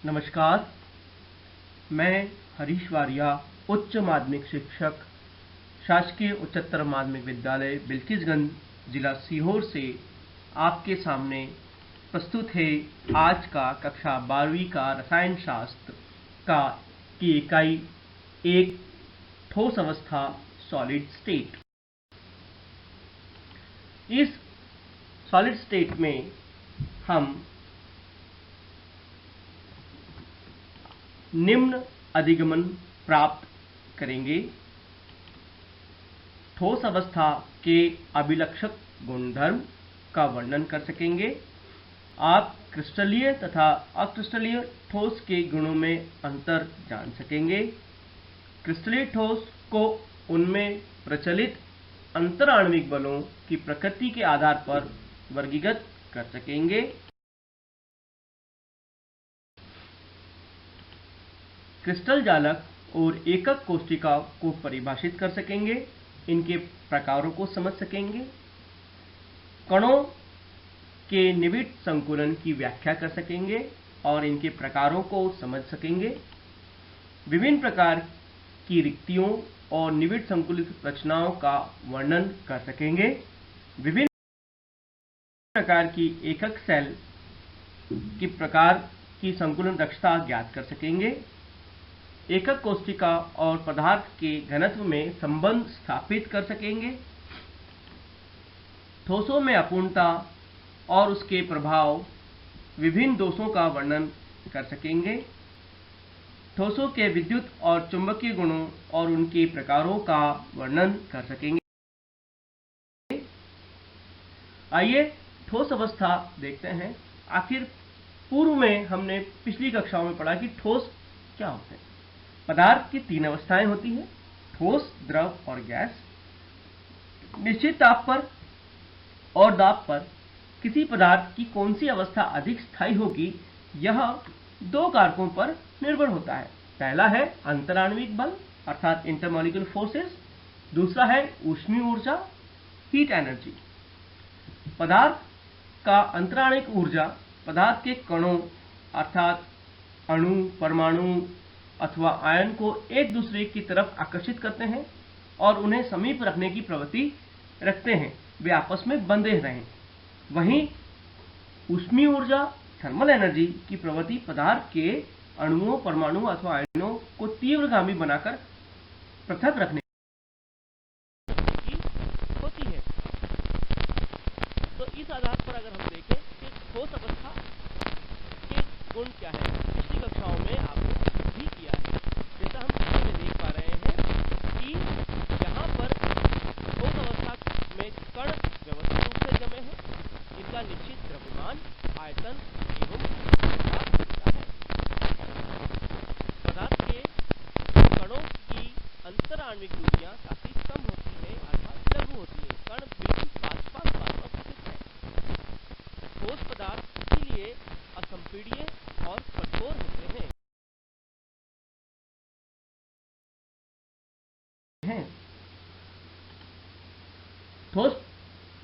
नमस्कार, मैं हरीश वारिया, उच्च माध्यमिक शिक्षक, शासकीय उच्चतर माध्यमिक विद्यालय बिल्किसगंज, जिला सीहोर से आपके सामने प्रस्तुत है आज का कक्षा 12वीं का रसायन शास्त्र की इकाई 1 ठोस अवस्था सॉलिड स्टेट। इस सॉलिड स्टेट में हम निम्न अधिगमन प्राप्त करेंगे। ठोस अवस्था के अभिलक्षक गुणधर्म का वर्णन कर सकेंगे। आप क्रिस्टलीय तथा अक्रिस्टलीय ठोस के गुणों में अंतर जान सकेंगे। क्रिस्टलीय ठोस को उनमें प्रचलित अंतराण्विक बलों की प्रकृति के आधार पर वर्गीकृत कर सकेंगे। क्रिस्टल जालक और एकक कोशिका को परिभाषित कर सकेंगे। इनके प्रकारों को समझ सकेंगे। कणों के निविड़ संकुलन की व्याख्या कर सकेंगे और इनके प्रकारों को समझ सकेंगे। विभिन्न प्रकार की रिक्तियों और निविड़ संकुलित रचनाओं का वर्णन कर सकेंगे। विभिन्न प्रकार की एकक सेल की प्रकार की संकुलन दक्षता ज्ञात कर सकेंगे। एकक कोशिका और पदार्थ के घनत्व में संबंध स्थापित कर सकेंगे। ठोसों में अपूर्णता और उसके प्रभाव विभिन्न दोषों का वर्णन कर सकेंगे। ठोसों के विद्युत और चुंबकीय गुणों और उनके प्रकारों का वर्णन कर सकेंगे। आइए ठोस अवस्था देखते हैं। आखिर पूर्व में हमने पिछली कक्षाओं में पढ़ा कि ठोस क्या होते हैं। पदार्थ की 3 अवस्थाएं होती हैं, ठोस, द्रव और गैस। निश्चित ताप पर और दाब पर किसी पदार्थ की कौन सी अवस्था अधिक स्थायी होगी, यह 2 कारकों पर निर्भर होता है। पहला है अंतराण्विक बल अर्थात इंटरमॉलिक्यूलर फोर्सेस, दूसरा है ऊष्मीय ऊर्जा, हीट एनर्जी। पदार्थ का अंतराण्विक ऊर्जा पदार्थ के कणों अर्थात अणु, परमाणु अथवा आयन को एक दूसरे की तरफ आकर्षित करते हैं और उन्हें समीप रखने की प्रवृत्ति रखते हैं, वे आपस में बंधे रहें। वहीं ऊष्मीय ऊर्जा थर्मल एनर्जी की प्रवृत्ति पदार्थ के अणुओं, परमाणु अथवा आयनों को तीव्रगामी बनाकर पृथक रखने की होती है। तो इस आधार पर अगर हम देखें कि ठोस अवस्था के गुण क्या है, पिछली कक्षाओं में आपने भी किया है। जैसा हम चित्र में देख पा रहे हैं कि यहाँ पर ठोस अवस्था में कण व्यवस्थित रूप से जमे हैं। इनका निश्चित द्रव्यमान, आयतन एवं प्रकार होता है। पदार्थ के कणों की अंतराण्विक दूरियां काफी कम होती है अर्थात लघु होती है। कण बिल्कुल पास स्थित है। ठोस पदार्थ इसीलिए असंपीड्य और कठोर होते हैं। ठोस,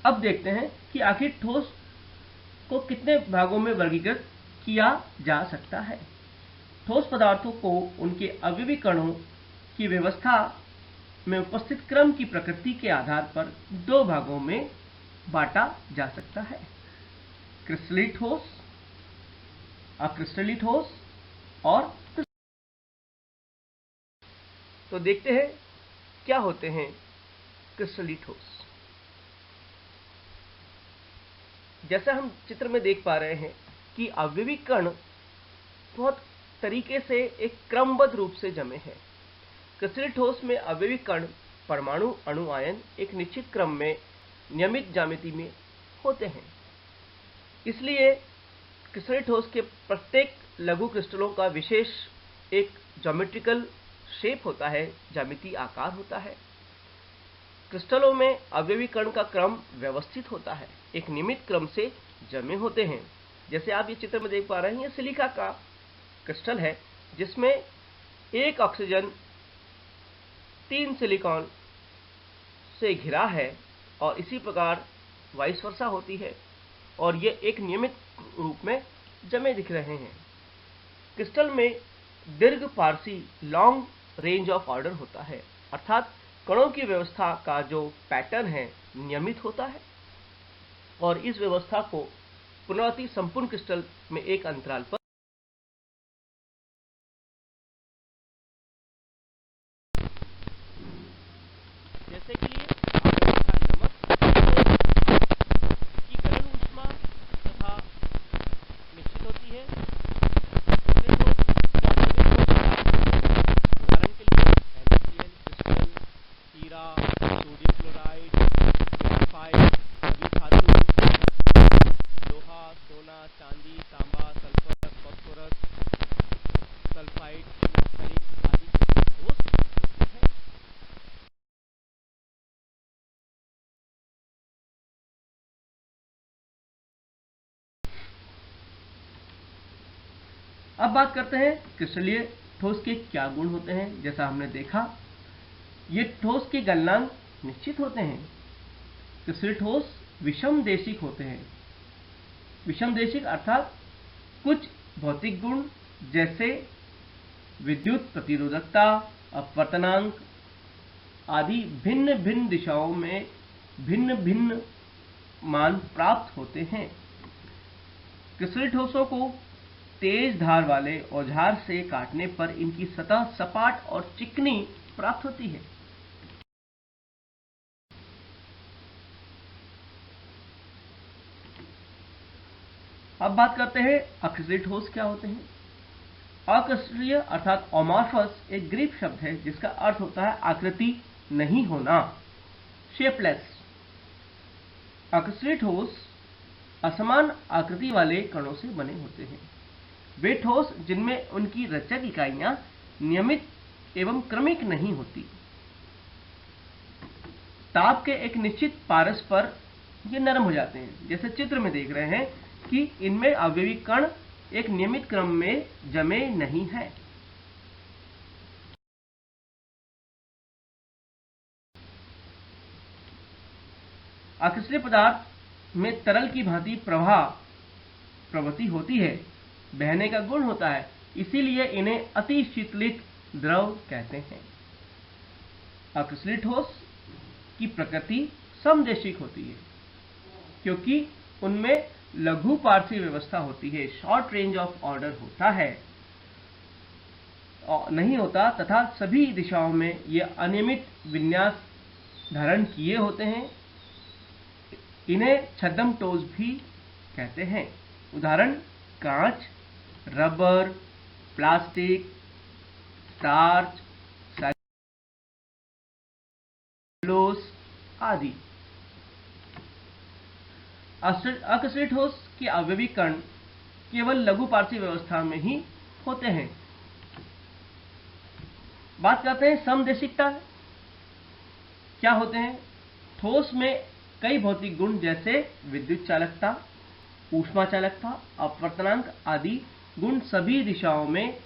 अब देखते हैं कि आखिर ठोस को कितने भागों में वर्गीकृत किया जा सकता है। ठोस पदार्थों को उनके अवयवी कणों की व्यवस्था में उपस्थित क्रम की प्रकृति के आधार पर 2 भागों में बांटा जा सकता है, क्रिस्टलीय ठोस, अक्रिस्टलीय ठोस और तो देखते हैं क्या होते हैं क्रिस्टलीय ठोस। जैसा हम चित्र में देख पा रहे हैं कि अवयवी कण बहुत तरीके से एक क्रमबद्ध रूप से जमे हैं। क्रिस्टलीय ठोस में अवयवी कण, परमाणु, अणु, आयन एक निश्चित क्रम में नियमित ज्यामिति में होते हैं। इसलिए क्रिस्टलीय ठोस के प्रत्येक लघु क्रिस्टलों का विशेष एक ज्योमेट्रिकल शेप होता है, ज्यामितीय आकार होता है। क्रिस्टलों में अवयवी कण का क्रम व्यवस्थित होता है, एक नियमित क्रम से जमे होते हैं। जैसे आप ये चित्र में देख पा रहे हैं, ये सिलिका का क्रिस्टल है जिसमें 1 ऑक्सीजन 3 सिलिकॉन से घिरा है और इसी प्रकार वाइस वर्सा होती है और ये एक नियमित रूप में जमे दिख रहे हैं। क्रिस्टल में दीर्घ Parsi long range of order होता है, अर्थात कणों की व्यवस्था का जो पैटर्न है नियमित होता है और इस व्यवस्था को पुनरावृत्ति संपूर्ण क्रिस्टल में एक अंतराल पर जैसे कि नमक की गलन ऊष्मा तथा निश्चित होती है। उदाहरण के लिए NaCl, क्रिस्टल, हीरा, सोडियम क्लोराइड, ग्रेफाइट, सभी धातु, लोहा, सोना, चांदी, तांबा, सल्फर, फास्फोरस, सल्फाइड, खनिज आदि ठोस होते हैं। अब बात करते हैं क्रिस्टलीय ठोस के क्या गुण होते हैं। जैसा हमने देखा, ये ठोस के गलनांक निश्चित होते हैं। क्रिस्टलीय ठोस विषमदेशिक होते हैं। विषमदेशिक अर्थात कुछ भौतिक गुण जैसे विद्युत प्रतिरोधकता, अपवर्तनांक आदि भिन्न भिन्न दिशाओं में भिन्न भिन्न मान प्राप्त होते हैं। क्रिस्टलीय ठोसों को तेज धार वाले औजार से काटने पर इनकी सतह सपाट और चिकनी प्राप्त होती है। अब बात करते हैं अक्रिस्टलीय ठोस क्या होते हैं। अक्रिस्टलीय अर्थात अमॉर्फस एक ग्रीक शब्द है जिसका अर्थ होता है आकृति नहीं होना, शेपलेस। अक्रिस्टलीय ठोस असमान आकृति वाले कणों से बने होते हैं। वे ठोस जिनमें उनकी रचक इकाइयां नियमित एवं क्रमिक नहीं होती। ताप के एक निश्चित पारस पर ये नरम हो जाते हैं। जैसे चित्र में देख रहे हैं कि इनमें अवयवी कण एक नियमित क्रम में जमे नहीं है। अक्रिस्टलीय पदार्थ में तरल की भांति प्रवृत्ति होती है, बहने का गुण होता है, इसीलिए इन्हें अति शीतलित द्रव कहते हैं। अक्रिस्टलीय ठोस की प्रकृति समदेशिक होती है क्योंकि उनमें लघु पारसी व्यवस्था होती है, शॉर्ट रेंज ऑफ ऑर्डर होता है नहीं होता तथा सभी दिशाओं में ये अनियमित विन्यास धारण किए होते हैं। इन्हें छद्म टोज भी कहते हैं। उदाहरण कांच, रबर, प्लास्टिक, स्टार्च, सेलुलोज आदि। अक्रिस्टलीय ठोस के अवयवी कण केवल लघु पारसी व्यवस्था में ही होते हैं। बात करते हैं समदेशिकता क्या होते हैं। ठोस में कई भौतिक गुण जैसे विद्युत चालकता, ऊष्मा चालकता, अपवर्तनांक आदि गुण सभी दिशाओं में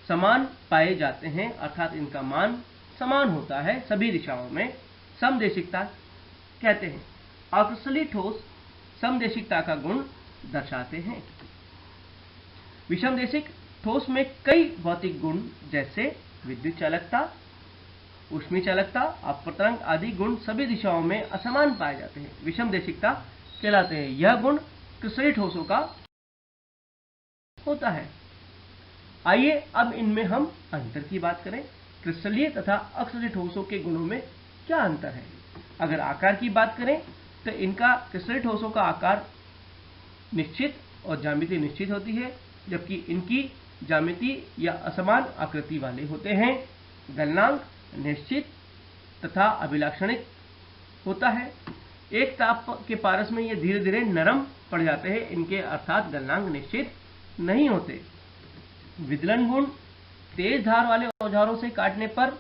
समान पाए जाते हैं, अर्थात इनका मान समान होता है सभी दिशाओं में। समदेशिकता कहते हैं। अक्रिस्टलीय ठोस समदेशिकता का गुण दर्शाते हैं। विषमदेशिक ठोस में कई भौतिक गुण जैसे विद्युत चालकता, ऊष्मी चालकता, अपवर्तनांक आदि गुण सभी दिशाओं में असमान पाए जाते हैं, विषमदेशिकता कहलाते हैं। यह गुण क्रिस्टलीय ठोसों का होता है। आइए अब इनमें हम अंतर की बात करें। क्रिस्टलीय तथा अक्रिस्टलीय ठोसों के गुणों में क्या अंतर है। अगर आकार की बात करें तो इनका क्रिस्टलीय ठोसों का आकार निश्चित और ज्यामिति निश्चित होती है, जबकि इनकी ज्यामिति या असमान आकृति वाले होते हैं। गलनांक निश्चित तथा अभिलाक्षणिक होता है। एक ताप के पारस में ये धीरे धीरे नरम पड़ जाते हैं, इनके अर्थात गलनांक निश्चित नहीं होते। विदलन गुण तेज धार वाले औजारों से काटने पर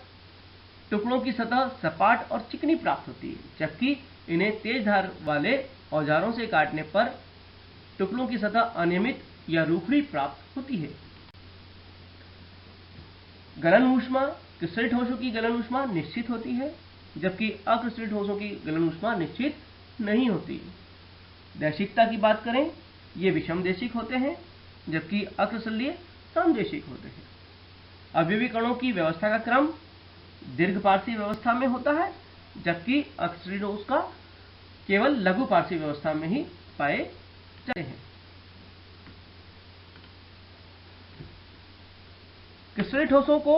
टुकड़ों की सतह सपाट और चिकनी प्राप्त होती है, जबकि इन्हें तेज धार वाले औजारों से काटने पर टुकड़ों की सतह अनियमित या रूखड़ी प्राप्त होती है। गलन ऊष्मा क्रिस्टलीय ठोसों की गलन ऊष्मा निश्चित होती है, जबकि अक्रिस्टलीय ठोसों की गलन ऊष्मा निश्चित नहीं होती। दैशिकता की बात करें, ये विषमदेशिक होते हैं, जबकि अक्रिस्टलीय सामदेशिक होते हैं। अवयवी कणों की व्यवस्था का क्रम दीर्घ पार्श्वीय व्यवस्था में होता है, जबकि एक्सट्री ठोस का केवल लघु पार्श्वीय व्यवस्था में ही पाए जाते हैं। क्रिस्टलीय ठोसों को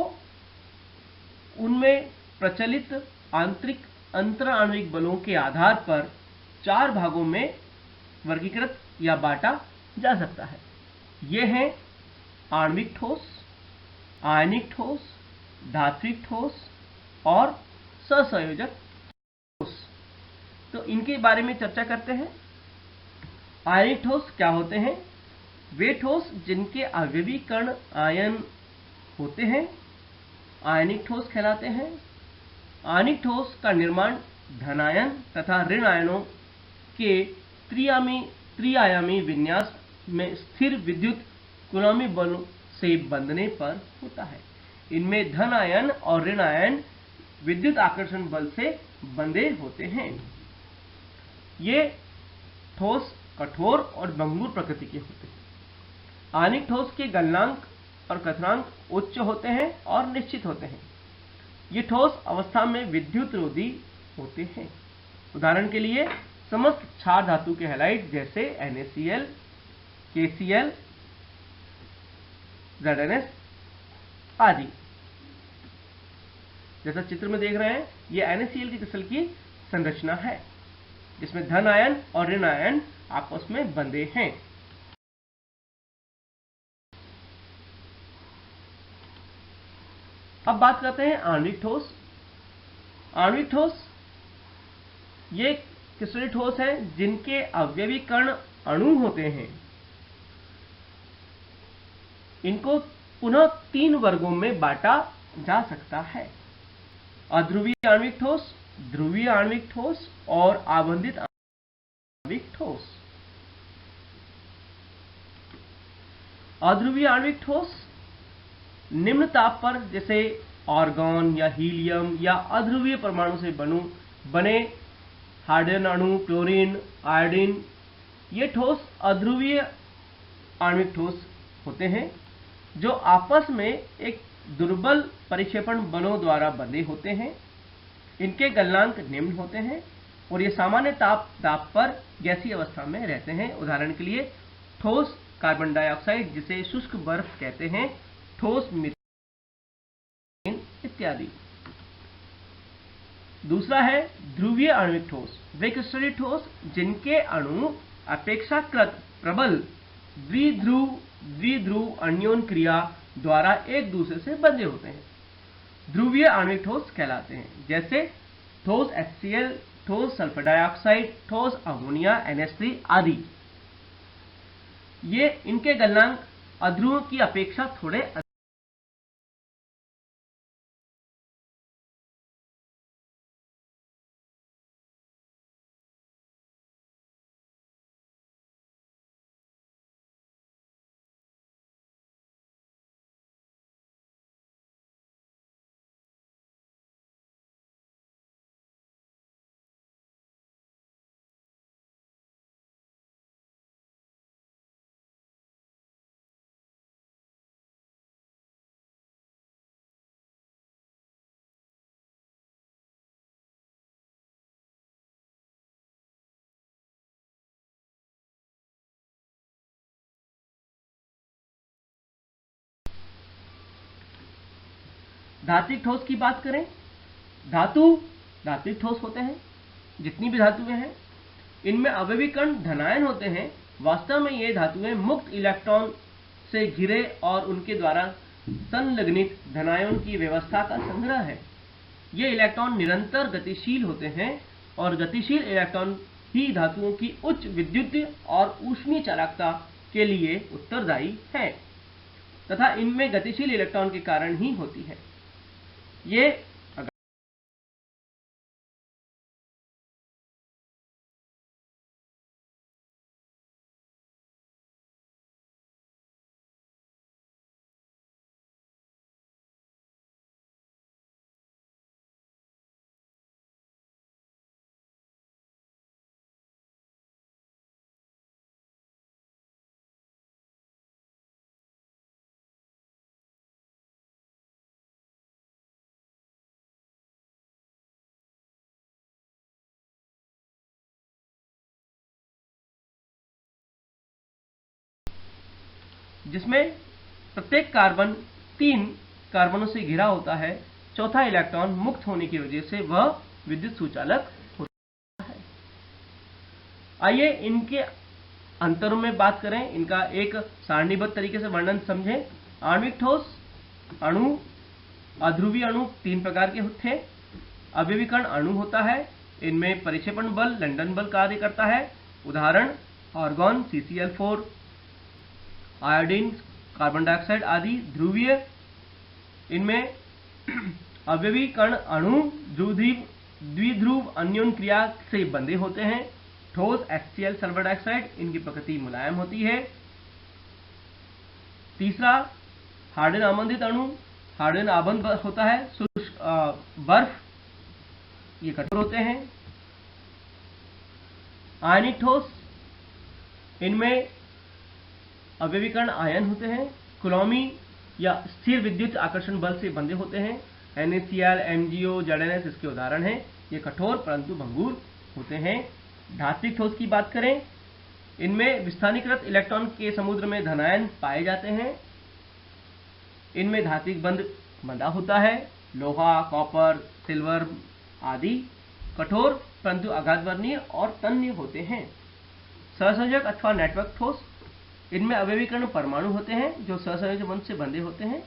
उनमें प्रचलित आंतरिक अंतर आणविक बलों के आधार पर 4 भागों में वर्गीकृत या बांटा जा सकता है। ये हैं आणविक ठोस, आयनिक ठोस, धात्विक ठोस और सहसंयोजक ठोस। तो इनके बारे में चर्चा करते हैं। आयनिक ठोस क्या होते हैं? वे ठोस जिनके अवयवी कण आयन होते हैं आयनिक ठोस कहलाते हैं। आयनिक ठोस का निर्माण धनायन तथा ऋण आयनों के त्रिआयामी विन्यास में स्थिर विद्युत कूलॉमी बलों से बंधने पर होता है। इनमें धन आयन और ऋण आयन विद्युत आकर्षण बल से बंधे होते हैं। ये ठोस कठोर और भंगुर प्रकृति के होते हैं। आयनिक ठोस के गलनांक और क्वथनांक उच्च होते हैं और निश्चित होते हैं। ये ठोस अवस्था में विद्युत रोधी होते हैं। उदाहरण के लिए समस्त क्षार धातु के हैलाइड जैसे NaCl, KCl, ZnS आदि। जैसा चित्र में देख रहे हैं, यह NaCl की क्रिस्टल की संरचना है, जिसमें धन आयन और ऋण आयन आपस में बंधे हैं। अब बात करते हैं आणविक ठोस। आणविक ठोस ये क्रिस्टलीय ठोस हैं जिनके अवयवी कण अणु होते हैं। इनको पुनः 3 वर्गों में बांटा जा सकता है: अध्रुवीय आणविक ठोस, ध्रुवीय आणविक ठोस और आबंधित आणविक ठोस। अध्रुवीय आणविक ठोस निम्न ताप पर जैसे आर्गॉन या हीलियम या अध्रुवीय परमाणु से बने हाइड्रोजन अणु, क्लोरीन, आयोडीन, ये ठोस अध्रुवीय आणविक ठोस होते हैं जो आपस में एक दुर्बल परिक्षेपण बलों द्वारा बंधे होते हैं। इनके गलनांक निम्न होते हैं और ये सामान्य ताप पर गैसीय अवस्था में रहते हैं। उदाहरण के लिए ठोस कार्बन डाइऑक्साइड जिसे शुष्क बर्फ कहते हैं, ठोस मीथेन इत्यादि। दूसरा है ध्रुवीय आणविक ठोस। वे क्रिस्टलीय ठोस जिनके अणु अपेक्षाकृत प्रबल द्विध्रुव अन्योन क्रिया द्वारा एक दूसरे से बंधे होते हैं, ध्रुवीय आणविक ठोस कहलाते हैं। जैसे ठोस HCl, ठोस सल्फर डाइऑक्साइड, ठोस अमोनिया NH3 आदि। ये इनके गलनांक अध्रुवों की अपेक्षा थोड़े धात्विक ठोस की बात करें। धात्विक ठोस होते हैं। जितनी भी धातुएं हैं इनमें अवयवी कण धनायन होते हैं। वास्तव में ये धातुएं मुक्त इलेक्ट्रॉन से घिरे और उनके द्वारा संलग्नित धनायन की व्यवस्था का संग्रह है। ये इलेक्ट्रॉन निरंतर गतिशील होते हैं और गतिशील इलेक्ट्रॉन ही धातुओं की उच्च विद्युतीय और ऊष्मीय चालकता के लिए उत्तरदायी है तथा इनमें गतिशील इलेक्ट्रॉन के कारण ही होती है। ये जिसमें प्रत्येक कार्बन 3 कार्बनों से घिरा होता है। चौथा इलेक्ट्रॉन मुक्त होने की वजह से वह विद्युत सुचालक होता है। आइए इनके अंतरों में बात करें, इनका एक सारणीबद्ध तरीके से वर्णन समझें। आणविक ठोस अणु, अध्रुवीय अणु 3 प्रकार के होते हैं। अवयवीकरण अणु होता है, इनमें परिक्षेपण बल, लंदन बल कार्य करता है। उदाहरण argon CCl4, iodine, carbon dioxide आदि। ध्रुवीय, इनमें अवयवीकरण अणु द्विध्रुव अन्योन क्रिया से बंधे होते हैं। ठोस HCl, सल्फर डाइऑक्साइड, इनकी प्रकृति मुलायम होती है। तीसरा हार्डन आबंधित अणु, हार्डन आबंध होता है। बर्फ, ये कठोर होते हैं। आयनिक ठोस, इनमें अवयवीकरण आयन होते हैं। कुलॉमी या स्थिर विद्युत आकर्षण बल से बंधे होते हैं। NaCl, MgO, ZnS इसके उदाहरण हैं। ये कठोर परंतु भंगुर होते हैं। धात्विक ठोस की बात करें, इनमें विस्थानीकृत इलेक्ट्रॉन के समुद्र में धनायन पाए जाते हैं। इनमें धात्विक बंध बंधा होता है, लोहा, कॉपर, सिल्वर आदि। कठोर परंतु आघातवर्णीय और तन्य होते हैं। सहसंयोजक अथवा नेटवर्क ठोस, इनमें अवयवीकरण परमाणु होते हैं जो सहसंयोजक बंध से बंधे होते हैं।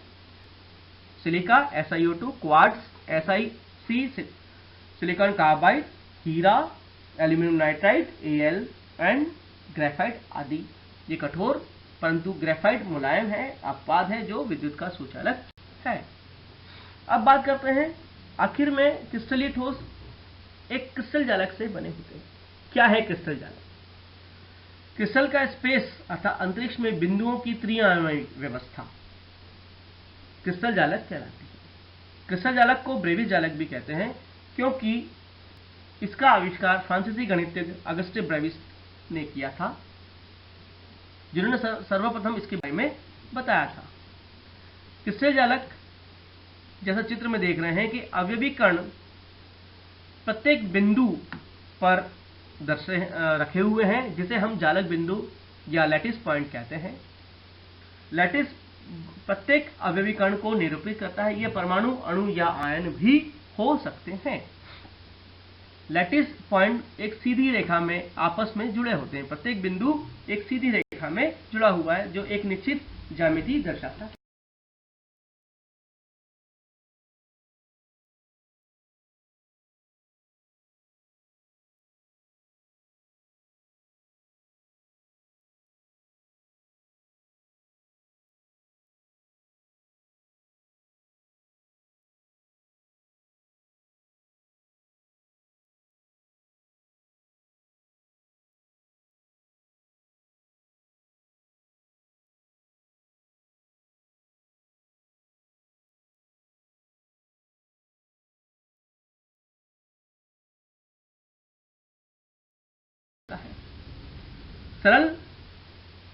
Silica SiO2, quartz SiC, silicon carbide, हीरा, aluminium nitride Al and graphite आदि। ये कठोर परंतु ग्रेफाइट मुलायम है, अपवाद है जो विद्युत का सुचालक है। अब बात करते हैं आखिर में क्रिस्टलीय ठोस एक क्रिस्टल जालक से बने होते हैं। क्या है क्रिस्टल जालक? क्रिस्टल का स्पेस अर्थात अंतरिक्ष में बिंदुओं की त्रिआयामी व्यवस्था क्रिस्टल जालक कहलाती है। क्रिस्टल जालक को ब्रेविस जालक भी कहते हैं क्योंकि इसका आविष्कार फ्रांसीसी गणितज्ञ अगस्टे ब्रेविस ने किया था, जिन्होंने सर्वप्रथम इसके बारे में बताया था। क्रिस्टल जालक जैसा चित्र में देख रहे हैं कि अवयवी कण प्रत्येक बिंदु पर रखे हुए हैं, जिसे हम जालक बिंदु या लैटिस पॉइंट कहते हैं। लैटिस प्रत्येक अवयवी कण को निरूपित करता है। यह परमाणु, अणु या आयन भी हो सकते हैं। लैटिस पॉइंट एक सीधी रेखा में आपस में जुड़े होते हैं। प्रत्येक बिंदु एक सीधी रेखा में जुड़ा हुआ है जो एक निश्चित ज्यामिति दर्शाता है। सरल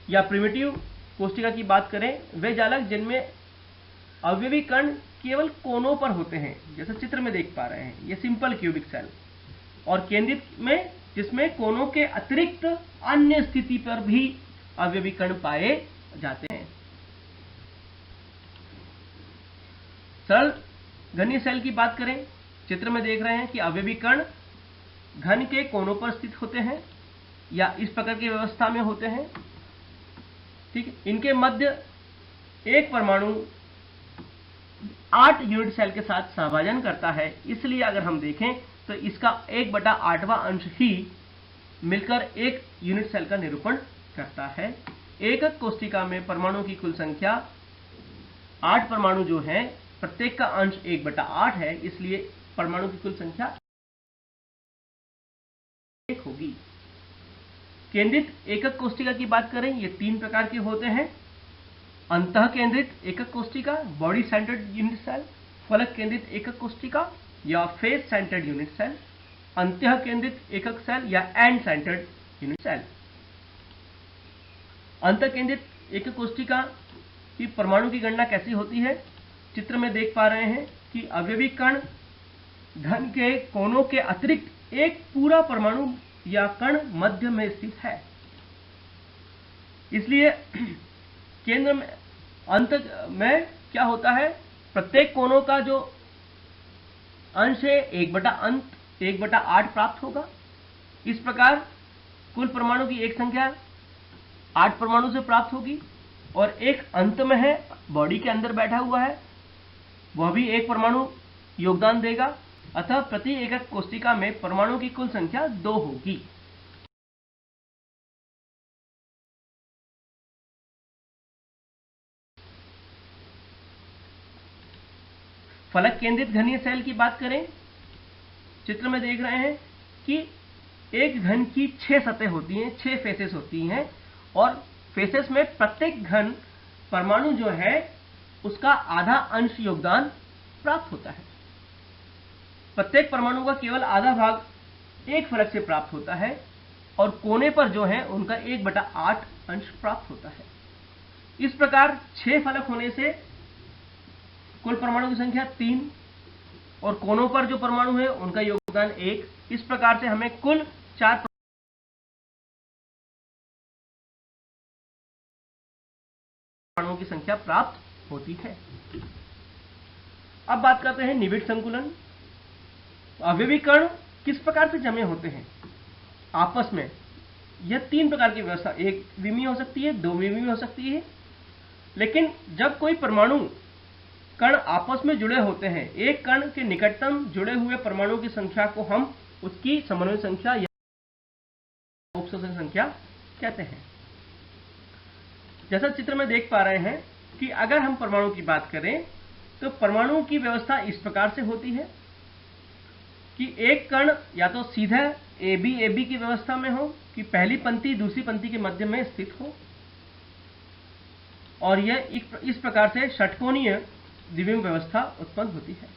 या प्रिमिटिव कोष्टिका की बात करें, वे जालक जिनमें अवयवी कण केवल कोनों पर होते हैं, जैसा चित्र में देख पा रहे हैं, ये सिंपल क्यूबिक सेल, और केंद्रित में जिसमें कोनों के अतिरिक्त अन्य स्थिति पर भी अवयवी कण पाए जाते हैं। सरल घनीय सेल की बात करें, चित्र में देख रहे हैं कि अवयवी कण घन के कोनों पर स्थित होते हैं या इस प्रकार की व्यवस्था में होते हैं। ठीक, इनके मध्य एक परमाणु 8 यूनिट सेल के साथ सहभाजन करता है, इसलिए अगर हम देखें तो इसका 1/8वां अंश ही मिलकर एक यूनिट सेल का निरूपण करता है। एकक कोष्टिका में परमाणु की कुल संख्या 8 परमाणु जो हैं, प्रत्येक का अंश 1/8 है, इसलिए परमाणु की कुल संख्या 1 होगी। केंद्रित एकक कोष्टिका की बात करें, ये 3 प्रकार के होते हैं। अंतः केंद्रित एकक कोष्टिका, बॉडी सेंटर्ड यूनिट सेल, फलक केंद्रित एकक कोष्टिका या फेस सेंटर्ड यूनिट सेल, अंतः केंद्रित एकक सेल या एंड सेंटर्ड यूनिट सेल। अंतः केंद्रित एकक कोष्टिका की परमाणु की गणना कैसी होती है? चित्र में देख पा रहे हैं कि अवयवी कण घन के कोनों के अतिरिक्त एक पूरा परमाणु या कण मध्य में स्थित है, इसलिए केंद्र में अंत में क्या होता है, प्रत्येक कोनों का जो अंश है 1/8 प्राप्त होगा। इस प्रकार कुल परमाणु की एक संख्या 8 परमाणु से प्राप्त होगी और एक अंत में है, बॉडी के अंदर बैठा हुआ है, वह भी 1 परमाणु योगदान देगा। अतः प्रति एकक कोशिका में परमाणु की कुल संख्या 2 होगी। फलक केंद्रित घनीय सेल की बात करें, चित्र में देख रहे हैं कि एक घन की 6 सतह होती हैं, 6 फेसेस होती हैं और फेसेस में प्रत्येक घन परमाणु जो है उसका आधा अंश योगदान प्राप्त होता है। प्रत्येक परमाणु का केवल आधा भाग एक फलक से प्राप्त होता है और कोने पर जो है उनका 1/8 अंश प्राप्त होता है। इस प्रकार 6 फलक होने से कुल परमाणु की संख्या 3 और कोनों पर जो परमाणु है उनका योगदान 1। इस प्रकार से हमें कुल 4 परमाणुओं की संख्या प्राप्त होती है। अब बात करते हैं निबिड़ संकुलन। अवयवी कण किस प्रकार से जमे होते हैं आपस में। यह 3 प्रकार की व्यवस्था, 1 विमीय हो सकती है, 2 विमीय हो सकती है। लेकिन जब कोई परमाणु कण आपस में जुड़े होते हैं, एक कण के निकटतम जुड़े हुए परमाणु की संख्या को हम उसकी समन्वय संख्या या उपसर्जन संख्या कहते हैं। जैसा चित्र में देख पा रहे हैं कि अगर हम परमाणु की बात करें तो परमाणु की व्यवस्था इस प्रकार से होती है कि एक कण या तो सीधा AB की व्यवस्था में हो कि पहली पंक्ति दूसरी पंक्ति के मध्य में स्थित हो और यह इस प्रकार से षटकोणीय द्विविम व्यवस्था उत्पन्न होती है।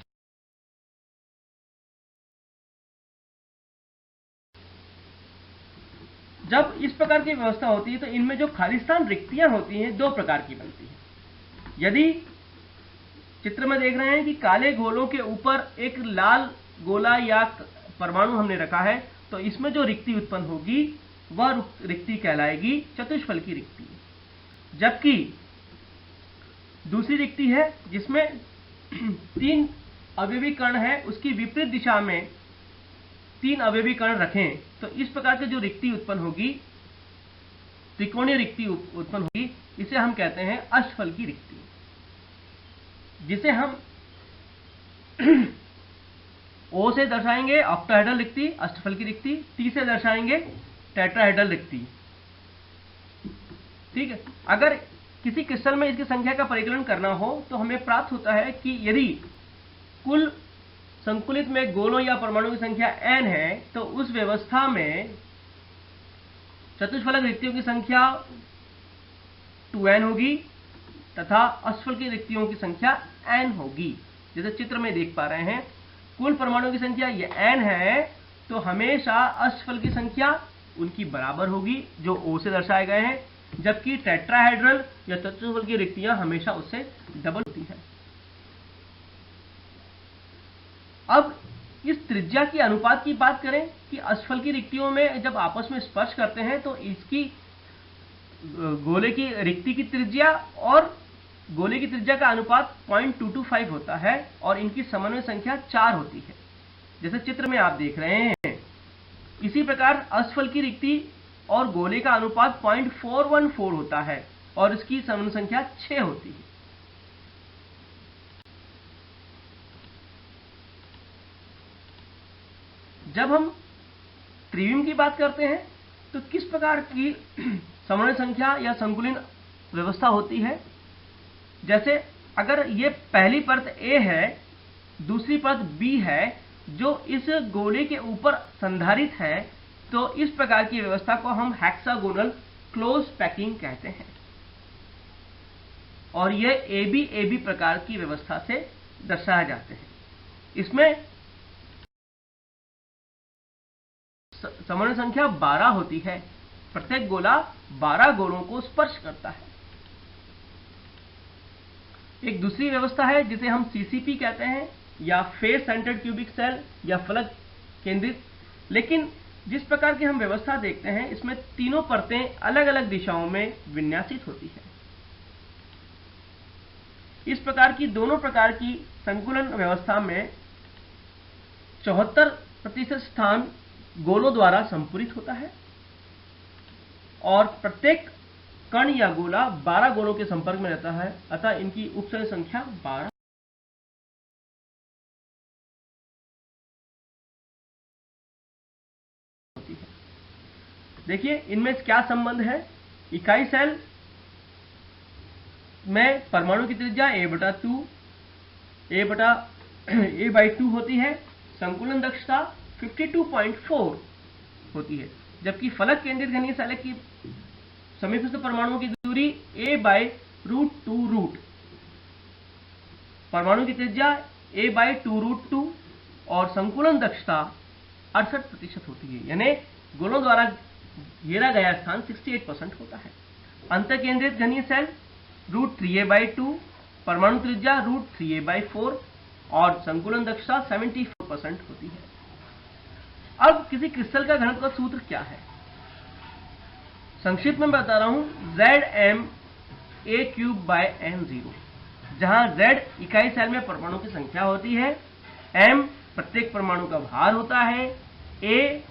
जब इस प्रकार की व्यवस्था होती है तो इनमें जो खाली स्थान रिक्तियां होती हैं 2 प्रकार की बनती हैं। यदि चित्र में देख रहे हैं कि काले गोलों के ऊपर एक लाल गोला या परमाणु हमने रखा है तो इसमें जो रिक्ति उत्पन्न होगी वह रिक्ति कहलाएगी चतुष्फल की रिक्ति। जबकि दूसरी रिक्ति है जिसमें 3 अवयवी कण है, उसकी विपरीत दिशा में 3 अवयवी कण रखें तो इस प्रकार से जो रिक्ति उत्पन्न होगी, त्रिकोणीय रिक्ति उत्पन्न होगी, इसे हम कहते हैं अष्टफल की रिक्ति, जिसे हम O से दर्शाएंगे ऑक्टाहेड्रल रिक्ति अष्टफल की रिक्ति, T से दर्शाएंगे टेट्राहेड्रल रिक्ति। ठीक है। अगर किसी क्रिस्टल में इसकी संख्या का परिकलन करना हो तो हमें प्राप्त होता है कि यदि कुल संकुलित में गोलों या परमाणु की संख्या n है तो उस व्यवस्था में चतुष्फलक रिक्तियों की संख्या 2n होगी तथा अष्टफल की रिक्तियों की संख्या n होगी। जैसे चित्र में देख पा रहे हैं कुल परमाणु की संख्या ये n है तो हमेशा अष्टफल की संख्या उनकी बराबर होगी जो O से दर्शाए गए हैं, जबकि टेट्राहेड्रल या चतुष्फल की रिक्तियां हमेशा उससे डबल होती है। अब इस त्रिज्या की अनुपात की बात करें कि अष्टफल की रिक्तियों में जब आपस में स्पर्श करते हैं तो इसकी गोले की रिक्ति की त्रिज्या और गोले की त्रिज्या का अनुपात 0.225 होता है और इनकी समन्वय संख्या 4 होती है, जैसे चित्र में आप देख रहे हैं। इसी प्रकार अष्टफल की रिक्ति और गोले का अनुपात 0.414 होता है और इसकी समन्वय संख्या 6 होती है। जब हम त्रिविम की बात करते हैं तो किस प्रकार की समन्वय संख्या या संकुलन व्यवस्था होती है। जैसे अगर ये पहली परत A है, दूसरी परत B है जो इस गोले के ऊपर संधारित है, तो इस प्रकार की व्यवस्था को हम हेक्सागोनल क्लोज पैकिंग कहते हैं और यह AB प्रकार की व्यवस्था से दर्शाए जाते हैं। इसमें समन्वय संख्या 12 होती है, प्रत्येक गोला 12 गोलों को स्पर्श करता है। एक दूसरी व्यवस्था है जिसे हम CCP कहते हैं या फेस सेंटर्ड क्यूबिक सेल या फलक केंद्रित। लेकिन जिस प्रकार की हम व्यवस्था देखते हैं इसमें तीनों परतें अलग अलग दिशाओं में विन्यासित होती है। इस प्रकार की दोनों प्रकार की संकुलन व्यवस्था में 74% स्थान गोलों द्वारा संपूरित होता है और प्रत्येक कण या गोला 12 गोलों के संपर्क में रहता है, अतः इनकी उपसरण संख्या 12 होती है। देखिए इनमें क्या संबंध है। इकाई सेल में परमाणु की त्रिज्या a/2 होती है, संकुलन दक्षता 52.4 होती है, जबकि फलक केंद्रित घनीय सेल की समीपस्थ परमाणुओं की दूरी a/√2 परमाणु की त्रिज्या a/2√2 और संकुलन दक्षता 68% होती है, यानी गोलों द्वारा घेरा गया स्थान 68% होता है। अंतर केंद्रित घनीय सेल √3a/2, परमाणु त्रिज्या √3a/4 और संकुलन दक्षता 74% होती है। अब किसी क्रिस्टल का घनत्व सूत्र क्या है, संक्षिप्त में बता रहा हूं, Zm(a³/n0), जहां Z इकाई सेल में परमाणु की संख्या होती है, m प्रत्येक परमाणु का भार होता है, a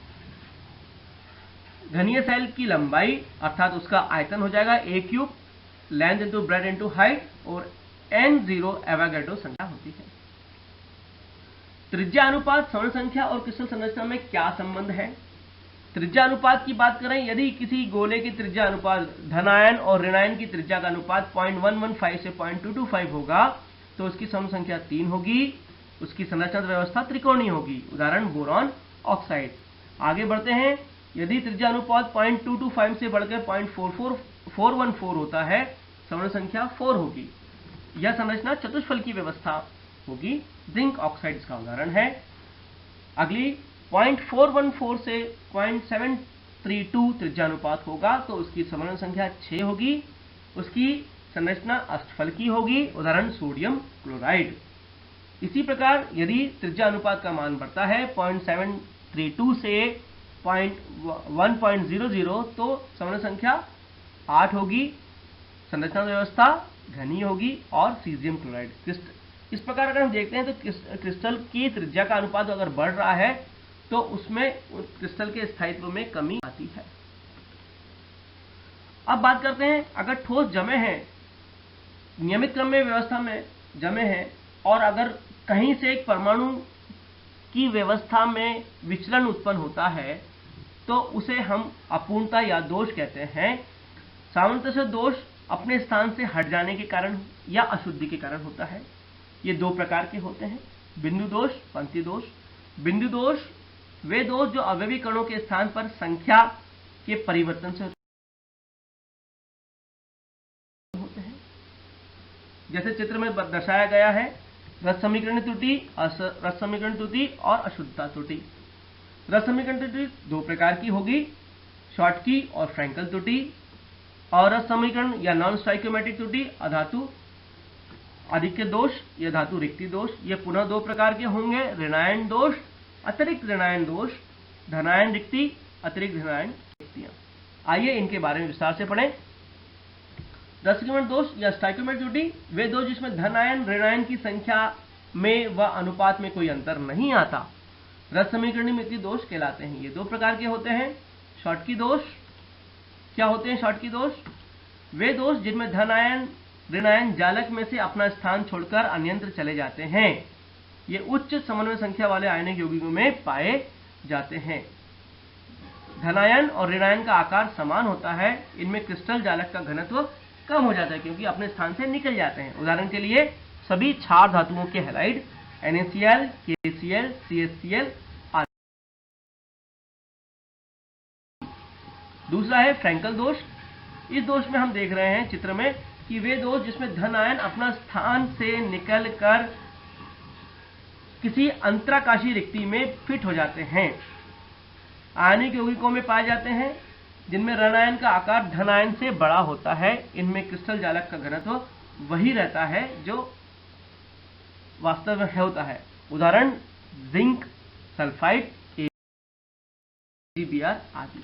घनीय सेल की लंबाई अर्थात उसका आयतन हो जाएगा a³ length into breadth into height और n0 एवोगाड्रो संख्या होती है। त्रिज्या अनुपात, सवर्ण संख्या और क्रिस्टल संरचना में क्या संबंध है। त्रिज्या अनुपात की बात करें, यदि किसी गोले की त्रिज्या अनुपात धनायन और ऋणायन की त्रिज्या का अनुपात 0.115 से 0.225 होगा तो उसकी सवर्ण संख्या 3 होगी, उसकी संरचना व्यवस्था त्रिकोणीय होगी, उदाहरण बोरॉन ऑक्साइड। आगे बढ़ते हैं, यदि त्रिज्या अनुपात 0.225 से बढ़कर 0.414 होता है, सवर्ण संख्या 4 होगी। यह संरचना चतुष्फल की व्यवस्था होगी, जिंक ऑक्साइड इसका उदाहरण है। अगली 0.414 से 0.732 त्रिज्या अनुपात होगा तो उसकी सवर्ण संख्या 6 होगी, उसकी संरचना अष्टफल की होगी, उदाहरण सोडियम क्लोराइड। इसी प्रकार यदि त्रिज्या अनुपात का मान बढ़ता है 0.732 से 1.00 तो सवर्ण संख्या 8 होगी, संरचना व्यवस्था घनी होगी और सीजियम क्लोराइड। इस प्रकार अगर हम देखते हैं तो क्रिस्टल की त्रिज्या का अनुपात अगर बढ़ रहा है तो उसमें क्रिस्टल के स्थायित्व में कमी आती है। अब बात करते हैं, अगर ठोस जमे हैं, नियमित क्रम में व्यवस्था में जमे हैं और अगर कहीं से एक परमाणु की व्यवस्था में विचलन उत्पन्न होता है तो उसे हम अपूर्णता या दोष कहते हैं। सामान्यतः से दोष अपने स्थान से हट जाने के कारण या अशुद्धि के कारण होता है। ये दो प्रकार के होते हैं, बिंदु दोष, पंक्ति दोष। बिंदु दोष वे दोष जो अवयवी कणों के स्थान पर संख्या के परिवर्तन से होते हैं, जैसे चित्र में दर्शाया गया है, रस समीकरण त्रुटि, रस समीकरण त्रुटि और अशुद्धता त्रुटि। रस समीकरण त्रुटि दो प्रकार की होगी, शॉटकी और फ्रैंकल त्रुटि। और रस समीकरण या नॉन स्टोइकियोमेट्रिक त्रुटि, अधातु आधिक्य दोष या धातु रिक्ति दोष, ये पुनः दो प्रकार के होंगे, ऋणायन दोष, अतिरिक्त ऋणायन दोष, धनायन रिक्ति, अतिरिक्त धनायन रिक्तियां। आइए इनके बारे में विस्तार से पढ़ें। रससमीकरण दोष या स्टोइकियोमेट्रिक त्रुटि वे दोष जिसमें धनायन ऋणायन की संख्या में व अनुपात में कोई अंतर नहीं आता, रस समीकरणीय दोष कहलाते हैं। ये दो प्रकार के होते हैं। शॉटकी दोष क्या होते हैं? शॉटकी दोष वे दोष जिनमें धनायन ऋणायन जालक में से अपना स्थान छोड़कर अन्यत्र चले जाते हैं। ये उच्च समन्वय संख्या वाले आयनिक यौगिकों में पाए जाते हैं। धनायन और ऋणायन का आकार समान होता है, इनमें क्रिस्टल जालक का घनत्व कम हो जाता है क्योंकि अपने स्थान से निकल जाते हैं। उदाहरण के लिए सभी क्षार धातुओं के हैलाइड NaCl, KCl, CHCl आदि। दूसरा है फ्रैंकल दोष। इस दोष में हम देख रहे हैं चित्र में कि वे दोष जिसमें धन आयन अपना स्थान से निकलकर किसी अंतराकाशी रिक्ति में फिट हो जाते हैं। आयनिक यौगिकों में पाए जाते हैं जिनमें ऋणायन का आकार धनायन से बड़ा होता है। इनमें क्रिस्टल जालक का घनत्व वही रहता है जो वास्तव में होता है। उदाहरण जिंक सल्फाइड, AgBr आदि।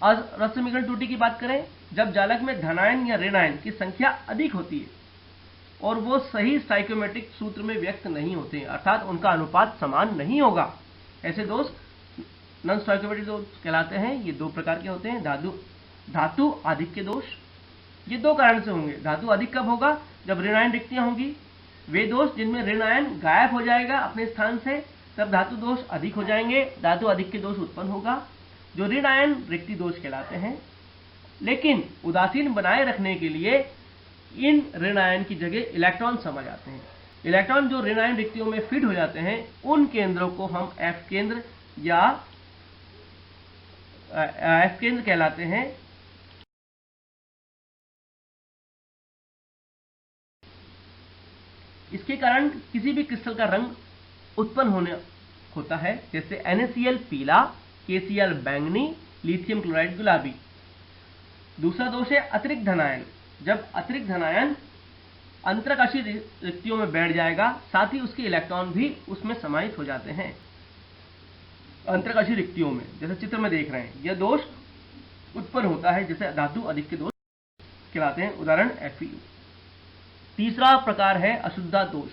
रसमीकरण त्रुटि की बात करें, जब जालक में धनायन या ऋणायन की संख्या अधिक होती है और वो सही स्टाइकियोमेट्रिक सूत्र में व्यक्त नहीं होते, अर्थात उनका अनुपात समान नहीं होगा, ऐसे दोष नॉन स्टाइकियोमेट्रिक दोष कहलाते हैं। ये दो प्रकार के होते हैं। धातु आधिक्य दोष, ये दो कारण से होंगे। धातु अधिक कब होगा? जब ऋणायन रिक्तियां होंगी। वे दोष जिनमें ऋणायन गायब हो जाएगा अपने स्थान से, तब धातु दोष अधिक हो जाएंगे, धातु अधिक्य दोष उत्पन्न होगा, जो ऋणायन रिक्ति दोष कहलाते हैं। लेकिन उदासीन बनाए रखने के लिए इन ऋणायन की जगह इलेक्ट्रॉन समा जाते हैं। इलेक्ट्रॉन जो ऋणायन रिक्तियों में फिट हो जाते हैं, उन केंद्रों को हम एफ केंद्र या एफ केंद्र कहलाते हैं। इसके कारण किसी भी क्रिस्टल का रंग उत्पन्न होने होता है, जैसे NaCl पीला, KCl बैंगनी, लिथियम क्लोराइड गुलाबी। दूसरा दोष है अतिरिक्त धनायन। जब अतिरिक्त धनायन अंतरकाशीय रिक्तियों में बैठ जाएगा, साथ ही उसके इलेक्ट्रॉन भी उसमें समाहित हो जाते हैं अंतरकाशीय रिक्तियों में, जैसे चित्र में देख रहे हैं। यह दोष उत्पन्न होता है, जैसे धातु अधिक्य दोष कहलाते हैं, उदाहरण Fe। तीसरा प्रकार है अशुद्धा दोष।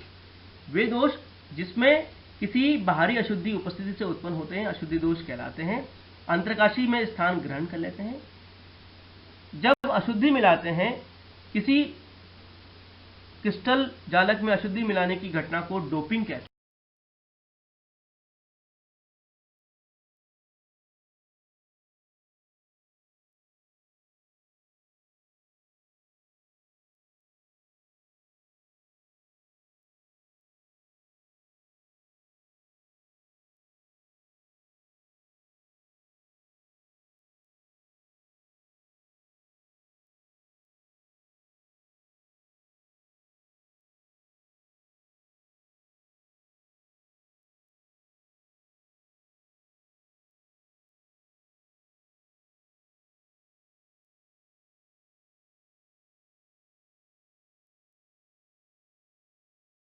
वे दोष जिसमें किसी बाहरी अशुद्धि उपस्थिति से उत्पन्न होते हैं, अशुद्धि दोष कहलाते हैं। अंतरकाशी में स्थान ग्रहण कर लेते हैं। जब अशुद्धि मिलाते हैं, किसी क्रिस्टल जालक में अशुद्धि मिलाने की घटना को डोपिंग कहते हैं।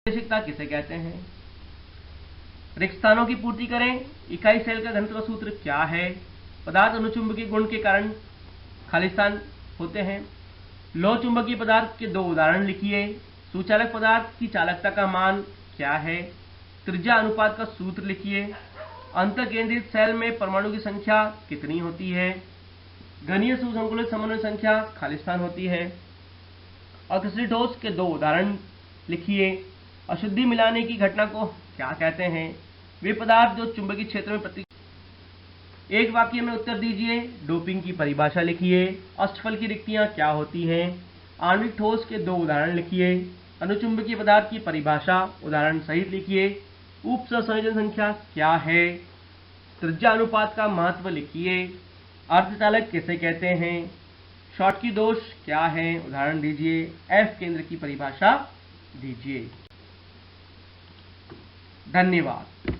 प्रादेशिकता किसे कहते हैं? रिक्त स्थानों की पूर्ति करें। इकाई सेल का घनत्व सूत्र क्या है? पदार्थ अनुचुंबकीय गुण के कारण खाली स्थान होते हैं। लौह चुंबकीय पदार्थ के दो उदाहरण लिखिए। सुचालक पदार्थ की चालकता का मान क्या है? त्रिज्या अनुपात का सूत्र लिखिए। अंतःकेंद्रित सेल में परमाणु की संख्या कितनी होती है? घनीय सुसंकुलित समन्वय संख्या खाली स्थान होती है। अक्सरी ठोस के दो उदाहरण लिखिए। अशुद्धि मिलाने की घटना को क्या कहते हैं? वे पदार्थ जो चुंबकीय क्षेत्र में एक वाक्य में उत्तर दीजिए। डोपिंग की परिभाषा लिखिए। अष्टफल की रिक्तियां क्या होती हैं? आणविक ठोस के दो उदाहरण लिखिए। अनुचुंबकीय पदार्थ की परिभाषा उदाहरण सहित लिखिए। उप सहसंयोजन संख्या क्या है? त्रिज्या अनुपात का महत्व लिखिए। अर्धचालक किसे कहते हैं? शॉटकी दोष क्या है? उदाहरण दीजिए। एफ केंद्र की परिभाषा दीजिए। धन्यवाद।